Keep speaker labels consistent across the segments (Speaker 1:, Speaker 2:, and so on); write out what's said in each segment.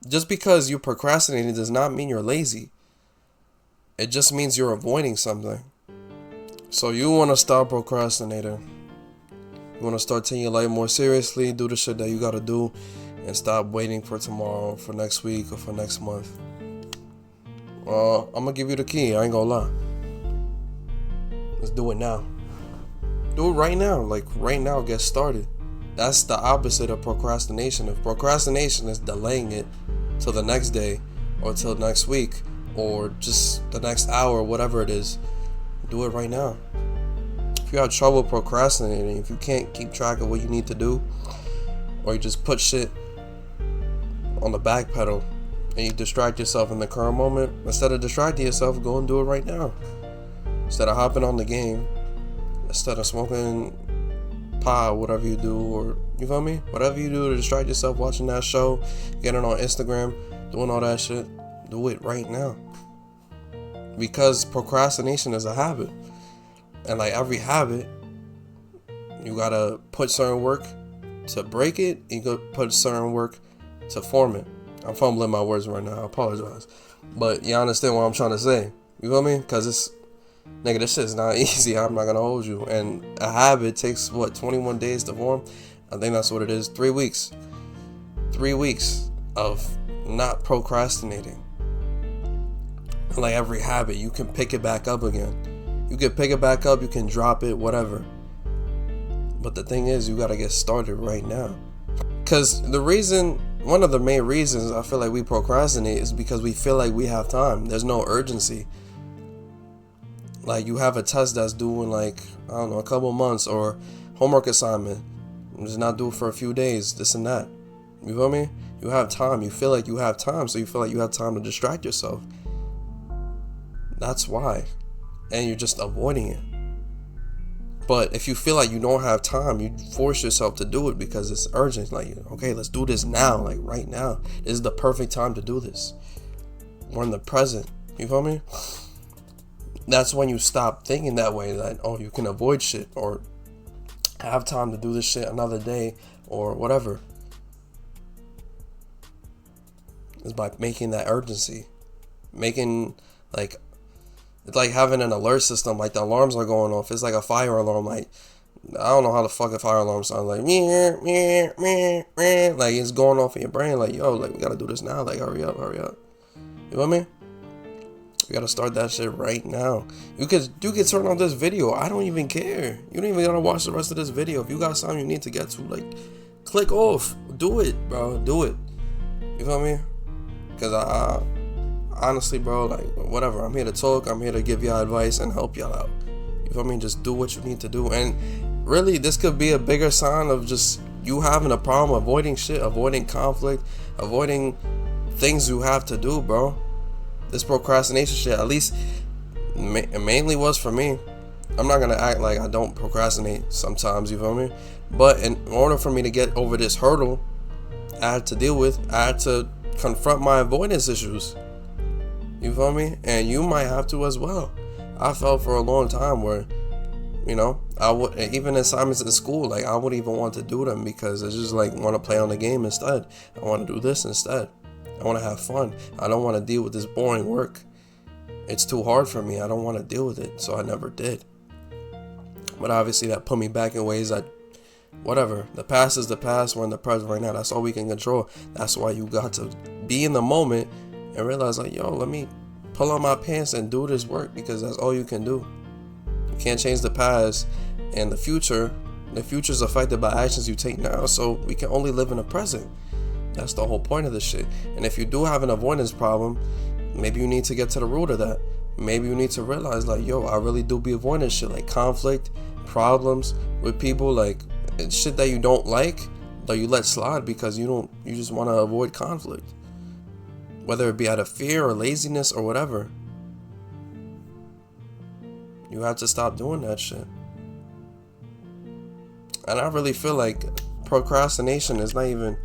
Speaker 1: Just because you're procrastinating does not mean you're lazy. It just means you're avoiding something. So you want to stop procrastinating. You want to start taking your life more seriously, do the shit that you got to do, and stop waiting for tomorrow, for next week, or for next month. I'm going to give you the key. I ain't going to lie. Let's do it now. Do it right now. Like, right now, get started. That's the opposite of procrastination. If procrastination is delaying it till the next day, or till next week, or just the next hour, whatever it is, do it right now. If you have trouble procrastinating, if you can't keep track of what you need to do, or you just put shit on the back pedal and you distract yourself in the current moment, instead of distracting yourself, go and do it right now. Instead of hopping on the game, instead of smoking pot, whatever you do, or you feel me? Whatever you do to distract yourself, watching that show, getting on Instagram, doing all that shit, do it right now. Because procrastination is a habit. And like every habit, you gotta put certain work to break it, you gotta put certain work to form it. I'm fumbling my words right now, I apologize. But you understand what I'm trying to say. You feel me? Because it's, nigga, this shit's not easy, I'm not gonna hold you. And a habit takes, 21 days to form? I think that's what it is, 3 weeks. 3 weeks of not procrastinating. And like every habit, you can pick it back up again. You can pick it back up, you can drop it, whatever. But the thing is, you gotta get started right now. Because one of the main reasons I feel like we procrastinate is because we feel like we have time. There's no urgency. Like you have a test that's due in like, I don't know, a couple months, or homework assignment. Just not due for a few days, this and that. You feel me? You have time. You feel like you have time, so you feel like you have time to distract yourself. That's why. And you're just avoiding it. But if you feel like you don't have time, you force yourself to do it because it's urgent. Like, okay, let's do this now, like right now. This is the perfect time to do this. We're in the present. You feel me? That's when you stop thinking that way, that, oh, you can avoid shit, or have time to do this shit another day, or whatever. It's by making that urgency. Making, like, it's like having an alert system, like the alarms are going off. It's like a fire alarm, like, I don't know how the fuck a fire alarm sounds, like, meh, meh, meh, meh. Like, it's going off in your brain, like, yo, like, we gotta do this now, like, hurry up, hurry up. You know what I mean? You gotta start that shit right now. You could turn on this video, I don't even care. You don't even gotta watch the rest of this video. If you got something you need to get to, like, click off. Do it, bro, do it. You feel me? Because I honestly, bro, like, whatever. I'm here to talk. I'm here to give y'all advice and help y'all out. You feel me? Just do what you need to do. And really, this could be a bigger sign of just you having a problem avoiding shit, avoiding conflict, avoiding things you have to do, bro. This procrastination shit, at least mainly was for me. I'm not gonna act like I don't procrastinate sometimes, you feel me? But in order for me to get over this hurdle I had to deal with, I had to confront my avoidance issues. You feel me? And you might have to as well. I felt for a long time where, you know, I would, even assignments in school, like, I wouldn't even want to do them because it's just like, want to play on the game instead. I want to do this instead. I want to have fun. I don't want to deal with this boring work. It's too hard for me. I don't want to deal with it. So I never did. But obviously that put me back in ways that, whatever. The past is the past. We're in the present right now. That's all we can control. That's why you got to be in the moment and realize, like, yo, let me pull on my pants and do this work, because that's all you can do. You can't change the past and the future. The future is affected by actions you take now, so we can only live in the present. That's the whole point of this shit. And if you do have an avoidance problem, maybe you need to get to the root of that. Maybe you need to realize, like, yo, I really do be avoiding shit, like conflict, problems with people, like shit that you don't like, but you let slide because you just want to avoid conflict. Whether it be out of fear or laziness or whatever. You have to stop doing that shit. And I really feel like procrastination is not even,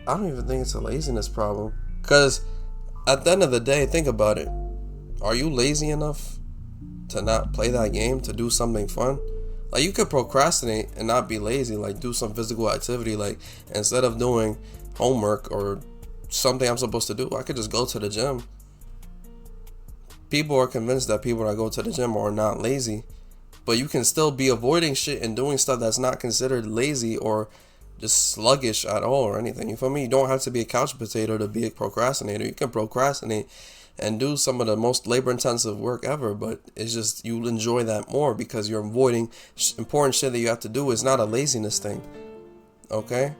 Speaker 1: I don't even think it's a laziness problem. Because at the end of the day, think about it. Are you lazy enough to not play that game, to do something fun? Like, you could procrastinate and not be lazy, like do some physical activity, like instead of doing homework or something I'm supposed to do. I could just go to the gym. People are convinced that people that go to the gym are not lazy, but you can still be avoiding shit and doing stuff that's not considered lazy or just sluggish at all or anything. You feel me? You don't have to be a couch potato to be a procrastinator. You can procrastinate and do some of the most labor intensive work ever, but it's just you'll enjoy that more because you're avoiding important shit that you have to do. It's not a laziness thing. Okay?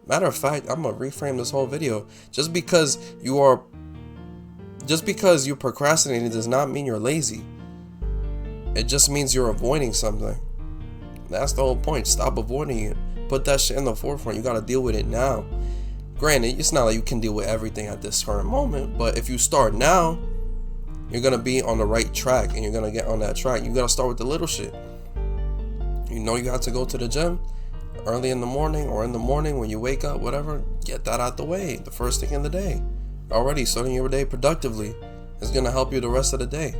Speaker 1: Matter of fact, I'm gonna reframe this whole video. Just because you're procrastinating does not mean you're lazy. It just means you're avoiding something. That's the whole point. Stop avoiding it. Put that shit in the forefront. You gotta deal with it now. Granted, it's not like you can deal with everything at this current moment, but if you start now, you're gonna be on the right track and you're gonna get on that track. You gotta start with the little shit. You know you have to go to the gym early in the morning or in the morning when you wake up, whatever. Get that out the way the first thing in the day. Already starting your day productively is gonna help you the rest of the day.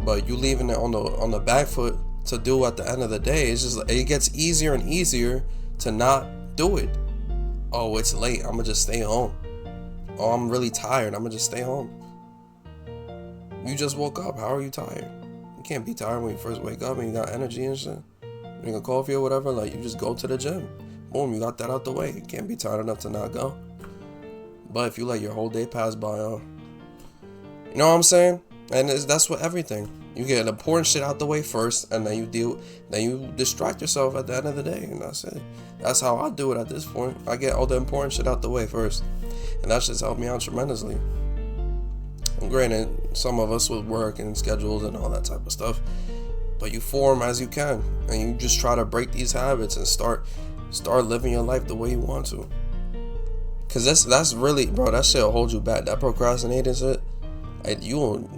Speaker 1: But you leaving it on the back foot to do at the end of the day, it's just it gets easier and easier to not do it. Oh, it's late, I'm gonna just stay home. Oh, I'm really tired, I'm gonna just stay home. You just woke up. How are you tired? You can't be tired when you first wake up and you got energy and shit. Drink a coffee or whatever, like you just go to the gym. Boom, you got that out the way. You can't be tired enough to not go. But if you let your whole day pass by, you know what I'm saying? And that's what everything. You get important shit out the way first, and then you distract yourself at the end of the day, and that's it. That's how I do it at this point. I get all the important shit out the way first, and that just helped me out tremendously. And granted, some of us with work and schedules and all that type of stuff, but you form as you can, and you just try to break these habits and start living your life the way you want to. Cause that's really, bro, that shit'll hold you back. That procrastinating shit, you want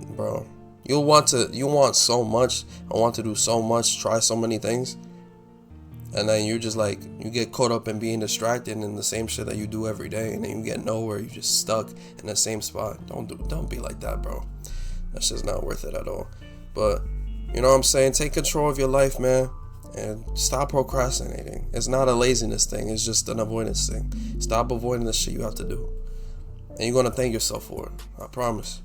Speaker 1: so much. I want to do so much, try so many things, and then you just like you get caught up in being distracted in the same shit that you do every day, and then you get nowhere. You just stuck in the same spot. Don't be like that, bro. That's just not worth it at all. But you know what I'm saying? Take control of your life, man. And stop procrastinating. It's not a laziness thing. It's just an avoidance thing. Stop avoiding the shit you have to do. And you're going to thank yourself for it. I promise.